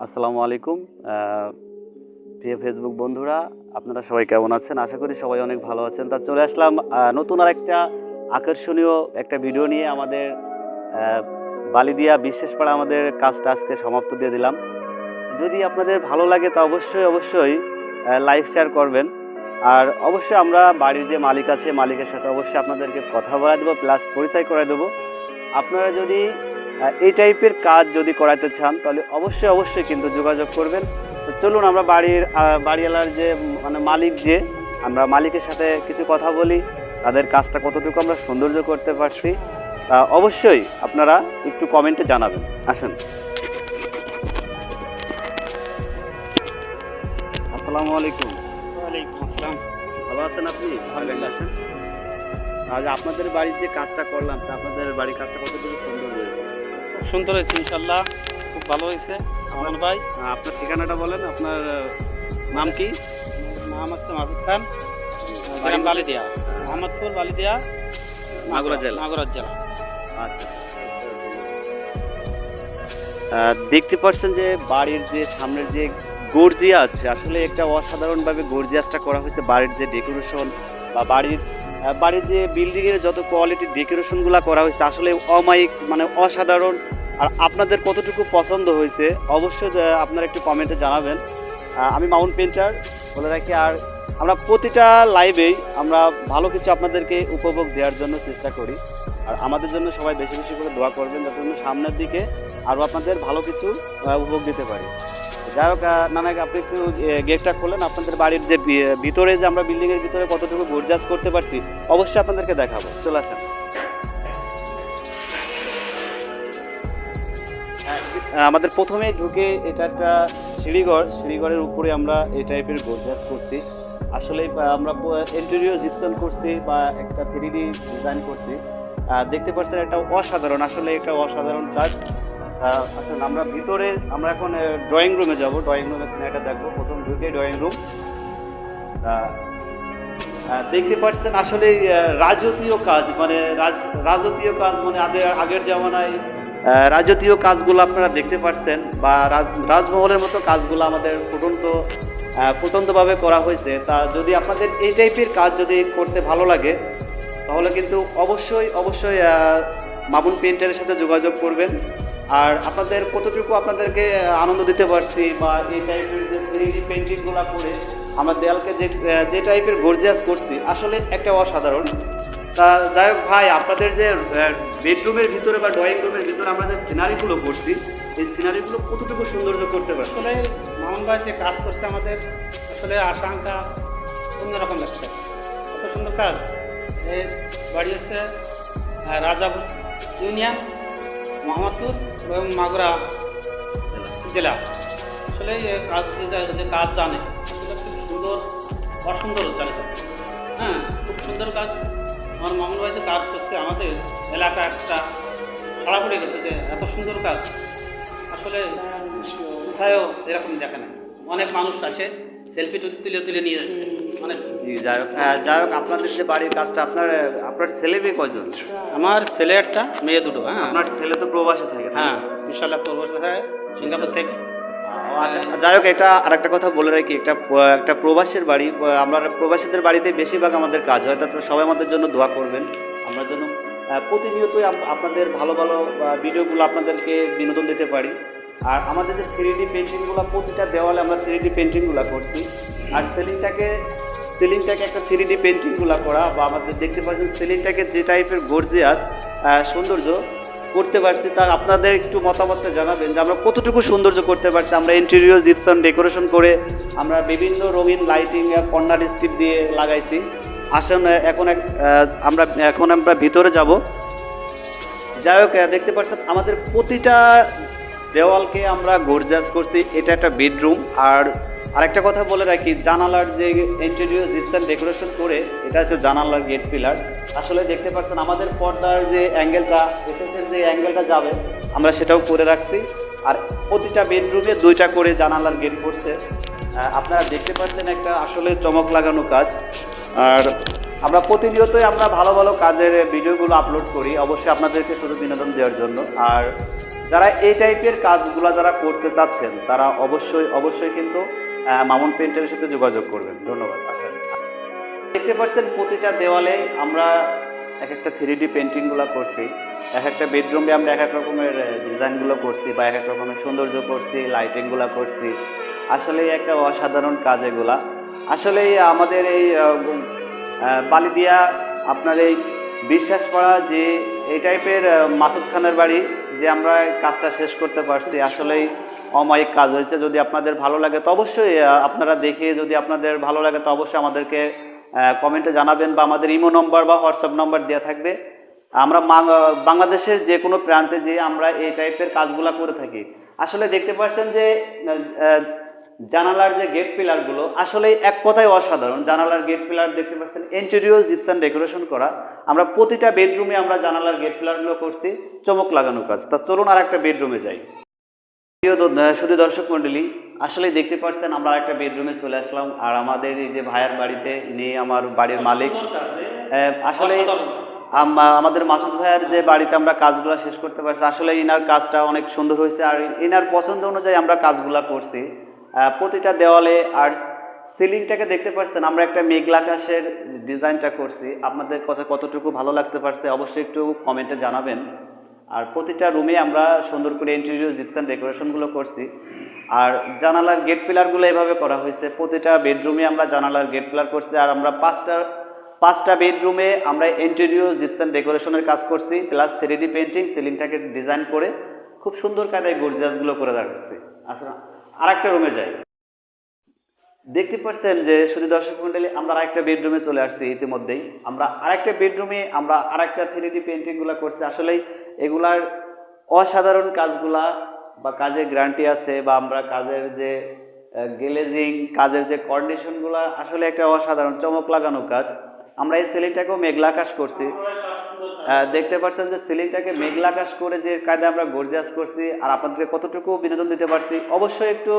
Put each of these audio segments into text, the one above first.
আসসালামু আলাইকুম। প্রিয় ফেসবুক বন্ধুরা, আপনারা সবাই কেমন আছেন? আশা করি সবাই অনেক ভালো আছেন। তা চলে আসলাম নতুন আরেকটা আকর্ষণীয় একটা ভিডিও নিয়ে। আমাদের আ বালিদিয়া বিশ্বাসপাড়া আমাদের কাজটা আজকে সমাপ্ত দিয়ে দিলাম। যদি আপনাদের ভালো লাগে তো অবশ্যই লাইক শেয়ার করবেন। আর অবশ্যই আমরা বাড়ির যে মালিক আছে, মালিকের সাথে অবশ্যই আপনাদেরকে কথা বলা দেবো, প্লাস পরিচয় করায় দেবো। আপনারা যদি এই টাইপের কাজ যদি করাতে চান তাহলে অবশ্যই কিন্তু যোগাযোগ করবেন। তো চলুন আমরা বাড়িওয়ালার যে মানে মালিক যে, আমরা মালিকের সাথে কিছু কথা বলি। তাদের কাজটা কতটুকু আমরা সৌন্দর্য করতে পারছি তা অবশ্যই আপনারা একটু কমেন্টে জানাবেন। আসেন। আসসালামু আলাইকুম। ওয়ালাইকুম আসসালাম। ভালো আছেন আপনি? আলহামদুলিল্লাহ। আছেন। আজ আপনাদের বাড়ির যে কাজটা করলাম তা আপনাদের বাড়ির কাজটা কতটুকু সুন্দর হয়েছে? খুব সুন্দর হয়েছে ইনশাল্লাহ, খুব ভালো হয়েছে। আমার ভাই, আপনার ঠিকানাটা বলেন। আপনার নাম কি? নাম আছে মাসুদ খান, গ্রাম বালিদিয়া, মোহাম্মদপুর বালিদিয়া, মাগুরা জেলা। মাগুরা জেলা। আচ্ছা। দেখতে পাচ্ছেন যে বাড়ির যে সামনের যে গর্জিয়া আছে, আসলে একটা অসাধারণভাবে গর্জিয়াসটা করা হয়েছে। বাড়ির যে ডেকোরেশন বা বাড়ির যে বিল্ডিংয়ের যত কোয়ালিটির ডেকোরেশনগুলো করা হয়েছে আসলে অমায়িক, মানে অসাধারণ। আর আপনাদের কতটুকু পছন্দ হয়েছে অবশ্যই আপনারা একটু কমেন্টে জানাবেন। আমি মাউন্ট পেন্টার বলে রাখি। আর আমরা প্রতিটা লাইভেই আমরা ভালো কিছু আপনাদেরকে উপভোগ দেওয়ার জন্য চেষ্টা করি। আর আমাদের জন্য সবাই বেশি বেশি করে দোয়া করবেন যাতে আমরা সামনের দিকে আরও আপনাদের ভালো কিছু উপভোগ দিতে পারি। যাই হোক, নানাকে আপনি একটু গেটটা খোলেন। আপনাদের বাড়ির যে ভিতরে যে আমরা বিল্ডিংয়ের ভিতরে কতটুকু গর্জাস করতে পারছি অবশ্যই আপনাদেরকে দেখাবো। চলে আসেন। আমাদের প্রথমেই ঢুকে এটা একটা সিঁড়িঘরের উপরে আমরা এই টাইপের গর্জাস করছি। আসলে আমরা ইন্টেরিয়র জিপসন করছি বা একটা 3D ডিজাইন করছি। দেখতে পাচ্ছেন একটা অসাধারণ, আসলে একটা অসাধারণ কাজ। আসলে আমরা এখন ড্রয়িং রুমে যাব। ড্রয়িং রুমের সিনারিটা দেখবো। প্রথম ঢুকে ড্রয়িং রুম। দেখতে পাচ্ছেন আসলে রাজকীয় কাজ, মানে রাজকীয় কাজ, মানে আগের জামানায় রাজকীয় কাজগুলো আপনারা দেখতে পাচ্ছেন, বা রাজমহলের মতো কাজগুলো আমাদের ফুটন্তভাবে করা হয়েছে। তা যদি আপনাদের এই টাইপের কাজ যদি করতে ভালো লাগে তাহলে কিন্তু অবশ্যই মামুন পেন্টারের সাথে যোগাযোগ করবেন। আর আপনাদের কতটুকু আপনাদেরকে আনন্দ দিতে পারছি বা এই টাইপের যে 3D পেন্টিংগুলো করে আমরা দেয়ালকে যে টাইপের গর্জিয়াস করছি আসলে একটা অসাধারণ। তা যাই হোক ভাই, আপনাদের যে বেডরুমের ভিতরে বা ড্রয়িং রুমের ভিতরে আমরা যে সিনারিগুলো করছি এই সিনারিগুলো কতটুকু সৌন্দর্য করতে পারছি? আসলে মামুন ভাই যে কাজ করছে আমাদের আসলে আশঙ্কা অন্যরকম লাগছে। কত সুন্দর কাজ। এই বাড়ি হচ্ছে রাজাপুর ইউনিয়ন, মোহাম্মদপুর এবং মাগুরা জেলা। আসলে এই কাজ যে কাজ জানে আসলে খুব সুন্দর, অসুন্দর জানে। হ্যাঁ, খুব সুন্দর কাজ। আমার মামুন ভাই যে কাজ করছে আমাদের এলাকা একটা ছড়া পড়ে গেছে যে এত সুন্দর কাজ আসলে কোথায়ও এরকম দেখে না। অনেক মানুষ আছে সেলফি তুলে নিয়ে যাচ্ছে অনেক। জি, যাই হোক আপনাদের যে বাড়ির কাজটা, আপনার ছেলে মেয়ে কয়জন? আমার ছেলে একটা, মেয়ে দুটো। হ্যাঁ, আপনার ছেলে তো প্রবাসে থাকে। হ্যাঁ, ইনশাল্লাহ প্রবাস হয় সিঙ্গাপুর থেকে। আচ্ছা, যাই হোক, এটা আরেকটা কথা বলে রাখি, একটা প্রবাসের বাড়ি। আমরা প্রবাসীদের বাড়িতে বেশিরভাগ আমাদের কাজ হয়। তাতে সবাই আমাদের জন্য দোয়া করবেন। আমরা যেন প্রতিনিয়তই আপনাদের ভালো ভিডিওগুলো আপনাদেরকে বিনোদন দিতে পারি। আর আমাদের যে 3D পেন্টিংগুলো, প্রতিটা দেওয়ালে আমরা 3D পেন্টিংগুলো করছি। আর সিলিংটাকে একটা 3D পেন্টিংগুলো করা, বা আমাদের দেখতে পাচ্ছেন সিলিংটাকে যে টাইপের গর্জিয়াস সৌন্দর্য করতে পারছি তা আপনাদের একটু মতামতটা জানাবেন যে আমরা কতটুকু সৌন্দর্য করতে পারছি। আমরা ইন্টেরিয়র জিপসন ডেকোরেশন করে আমরা বিভিন্ন রঙিন লাইটিং কর্নার স্ট্রিপ দিয়ে লাগাইছি। আসুন এখন আমরা ভিতরে যাব। যাই হোক, দেখতে পাচ্ছেন আমাদের প্রতিটা দেওয়ালকে আমরা গর্জিয়াস করছি। এটা একটা বেডরুম। আর আরেকটা কথা বলে রাখি, জানালার যে ইন্টেরিয়র জিপসন ডেকোরেশন করে এটা হচ্ছে জানালার গেট পিলার। আসলে দেখতে পাচ্ছেন আমাদের পর্দার যে অ্যাঙ্গেলটা, এসএসের যে অ্যাঙ্গেলটা যাবে আমরা সেটাও করে রাখছি। আর প্রতিটা বেডরুমে 2টা করে জানালার গেট করছে। আপনারা দেখতে পাচ্ছেন একটা আসলে চমক লাগানো কাজ। আর আমরা প্রতিনিয়তই আমরা ভালো কাজের ভিডিওগুলো আপলোড করি, অবশ্যই আপনাদেরকে শুধু বিনোদন দেওয়ার জন্য। আর যারা এই টাইপের কাজগুলো যারা করতে চাচ্ছেন তারা অবশ্যই অবশ্যই কিন্তু মামুন পেইন্টারের সাথে যোগাযোগ করবেন। ধন্যবাদ। দেখতে পাচ্ছেন প্রতিটা দেওয়ালে আমরা এক একটা 3D পেন্টিংগুলো করছি, এক একটা বেডরুমে আমরা এক এক রকমের ডিজাইনগুলো করছি বা এক এক রকমের সৌন্দর্য করছি, লাইটিংগুলো করছি। আসলে একটা অসাধারণ কাজ এগুলা। আসলে আমাদের এই বালি দিয়া আপনার এই বিশ্বাস করা যে এই টাইপের মাসুদ খানের বাড়ি যে আমরা কাজটা শেষ করতে পারছি, আসলেই অমায়িক কাজ হয়েছে। যদি আপনাদের ভালো লাগে তো অবশ্যই আপনারা দেখে, যদি আপনাদের ভালো লাগে তো অবশ্যই আমাদেরকে কমেন্টে জানাবেন বা আমাদের ইমো নম্বর বা হোয়াটসঅ্যাপ নম্বর দেওয়া থাকবে। আমরা বাংলাদেশের যে কোনো প্রান্তে যে আমরা এই টাইপের কাজগুলো করে থাকি। আসলে দেখতে পাচ্ছেন যে জানালার যে গেট পিলারগুলো আসলে এক কথায় অসাধারণ। জানালার গেট পিলার দেখতে পাচ্ছেন ইন্টেরিয়র জিপসাম ডেকোরেশন করা। আমরা প্রতিটা বেডরুমে আমরা জানালার গেট পিলারগুলো করছি চমক লাগানো কাজ। তা চলুন আর একটা বেডরুমে যাই। শুধু দর্শক মণ্ডলী, আসলে দেখতে পাচ্ছেন আমরা একটা বেডরুমে চলে আসলাম। আর আমাদের এই যে ভাইয়ের বাড়িতে নিয়ে আমার বাড়ির মালিক, আসলে আমাদের মাসুদ ভাইয়ের যে বাড়িতে আমরা কাজগুলো শেষ করতে পারছি, আসলে ইনার কাজটা অনেক সুন্দর হয়েছে। আর ইনার পছন্দ অনুযায়ী আমরা কাজগুলো করছি প্রতিটা দেওয়ালে। আর সিলিংটাকে দেখতে পাচ্ছেন আমরা একটা মেঘলা আকাশের ডিজাইনটা করছি। আপনাদের কথা কতটুকু ভালো লাগতে পারছে অবশ্যই একটু কমেন্টে জানাবেন। আর প্রতিটা রুমে আমরা সুন্দর করে ইন্টেরিয়র জিপসাম ডেকোরেশনগুলো করছি। আর জানালার গেট পিলারগুলো এভাবে করা হয়েছে। প্রতিটা বেডরুমে আমরা জানালার গেট পিলার করছি। আর আমরা পাঁচটা বেডরুমে আমরা ইন্টেরিয়র জিপসাম ডেকোরেশনের কাজ করছি, প্লাস 3D পেন্টিং, সিলিংটাকে ডিজাইন করে খুব সুন্দর কায়দায় গর্জিয়াসগুলো করে রাখছি। আচ্ছা, আর একটা রুমে যাই। দেখতে পাচ্ছেন যে শুধু দর্শক মণ্ডলী, আমরা আরেকটা বেডরুমে চলে আসছি। ইতিমধ্যেই আমরা আরেকটা বেডরুমে আমরা আরেকটা 3D পেন্টিংগুলো করছি। আসলেই এগুলার অসাধারণ কাজগুলা বা কাজের গ্যারান্টি আছে, বা আমরা কাজের যে গ্লেজিং, কাজের যে কন্ডিশনগুলো আসলে একটা অসাধারণ চমক লাগানো কাজ। আমরা এই সিলিংটাকেও মেঘলা আকাশ করছি। দেখতে পাচ্ছেন যে সিলিংটাকে মেঘলা আকাশ করে যে কায়দায় আমরা গর্জিয়াস করছি। আর আপনাদেরকে কতটুকু বিনোদন দিতে পারছি অবশ্যই একটু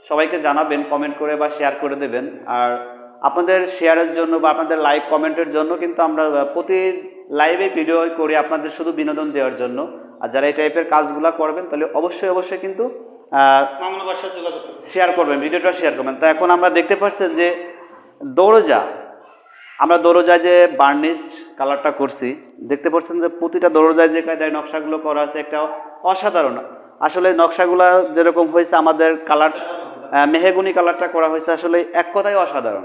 সবাইকে জানাবেন কমেন্ট করে বা শেয়ার করে দেবেন। আর আপনাদের শেয়ারের জন্য বা আপনাদের লাইক কমেন্টের জন্য কিন্তু আমরা প্রতি লাইভে ভিডিও করি আপনাদের শুধু বিনোদন দেওয়ার জন্য। আর যারা এই টাইপের কাজগুলো করবেন তাহলে অবশ্যই অবশ্যই কিন্তু শেয়ার করবেন, ভিডিওটা শেয়ার করবেন। তা এখন আমরা দেখতে পাচ্ছেন যে আমরা দরজায় যে বার্নিশ কালারটা করছি, দেখতে পাচ্ছেন যে প্রতিটা দরজায় যে কায়দায় নকশাগুলো করা আছে একটা অসাধারণ। আসলে নকশাগুলো যেরকম হয়েছে, আমাদের কালার মেহগুনি কালারটা করা হয়েছে, আসলে এক কথায় অসাধারণ।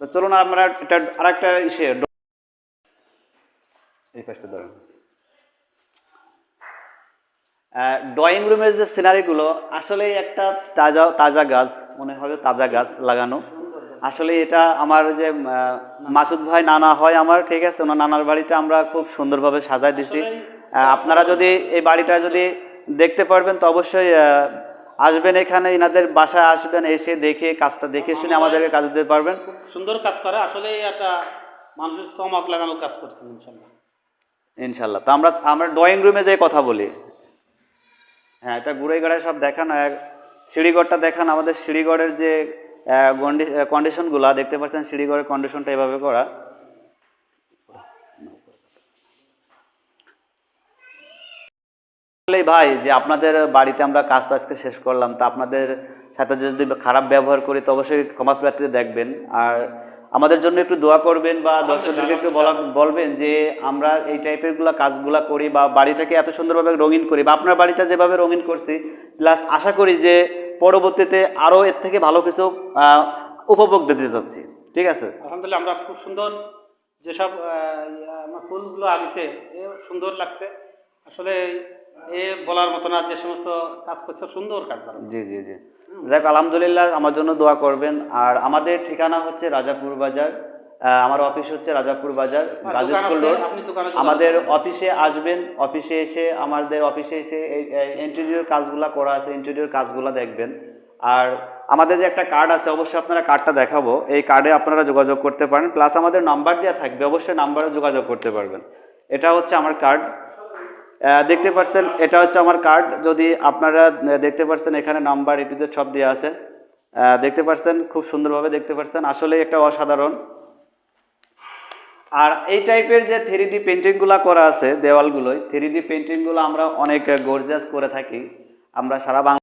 তো চলুন আমরা এটা আরেকটা এই পাশটা ধরুন। ড্রয়িং রুমের যে সিনারিগুলো আসলে একটা তাজা গাছ মনে হবে, তাজা গাছ লাগানো। আসলে এটা আমার যে মাসুদ ভাই নানা হয় আমার, ঠিক আছে, ওনার নানার বাড়িটা আমরা খুব সুন্দরভাবে সাজাই দিছি। আপনারা যদি এই বাড়িটা যদি দেখতে পারবেন তো অবশ্যই আসবেন, এখানে এনাদের বাসায় আসবেন, এসে দেখে কাজটা দেখে শুনে আমাদেরকে কাজ দিতে পারবেন। খুব সুন্দর কাজ করে, আসলে একটা মানুষের চমক লাগানো কাজ করছেন ইনশাল্লাহ। তো আমরা ড্রয়িং রুমে যে কথা বলি, হ্যাঁ, এটা ঘুরে গাড়ায় সব দেখান। সিঁড়িঘরটা দেখান, আমাদের সিঁড়িঘরের যে কন্ডিশনগুলো দেখতে পাচ্ছেন, সিঁড়িঘরের কন্ডিশনটা এভাবে করা। ভাই যে আপনাদের বাড়িতে আমরা কাজটা আজকে শেষ করলাম, তা আপনাদের সাথে যদি খারাপ ব্যবহার করি তো অবশ্যই ক্ষমা প্রার্থীতে দেখবেন। আর আমাদের জন্য একটু দোয়া করবেন বা দর্শকদেরকে একটু বলবেন যে আমরা এই টাইপের কাজগুলা করি বা বাড়িটাকে এত সুন্দরভাবে রঙিন করি, বা আপনার বাড়িটা যেভাবে রঙিন করছি, প্লাস আশা করি যে পরবর্তীতে আরও এর থেকে ভালো কিছু উপভোগ দিতে যাচ্ছি। ঠিক আছে, আলহামদুলিল্লাহ। আমরা খুব সুন্দর যেসব আমার ফুলগুলো আগেছে সুন্দর লাগছে। আসলে বলার মতো না, যে সমস্ত কাজ করছে সুন্দর কাজ। জি জি জি, যাক আলহামদুলিল্লাহ, আমার জন্য দোয়া করবেন। আর আমাদের ঠিকানা হচ্ছে রাজাপুর বাজার, আমার অফিস হচ্ছে রাজাপুর বাজার, রাজু স্কুল রোড। আমাদের অফিসে আসবেন, অফিসে এসে আমাদের অফিসে এসে এই ইন্টেরিয়র কাজগুলো করা আছে, ইন্টেরিয়র কাজগুলো দেখবেন। আর আমাদের যে একটা কার্ড আছে, অবশ্যই আপনারা কার্ডটা দেখাবো, এই কার্ডে আপনারা যোগাযোগ করতে পারেন, প্লাস আমাদের নাম্বার দেওয়া থাকবে, অবশ্যই নাম্বারে যোগাযোগ করতে পারবেন। এটা হচ্ছে আমার কার্ড, দেখতে পাচ্ছেন, এটা হচ্ছে আমার কার্ড। যদি আপনারা দেখতে পাচ্ছেন এখানে নাম্বার এটুতে সব দেওয়া আছে, দেখতে পাচ্ছেন খুব সুন্দরভাবে দেখতে পাচ্ছেন। আসলে একটা অসাধারণ। আর এই টাইপের যে 3D পেন্টিংগুলো করা আছে দেওয়ালগুলোয়, 3D পেন্টিংগুলো আমরা অনেক গর্জিয়াস করে থাকি। আমরা সারা বাংলা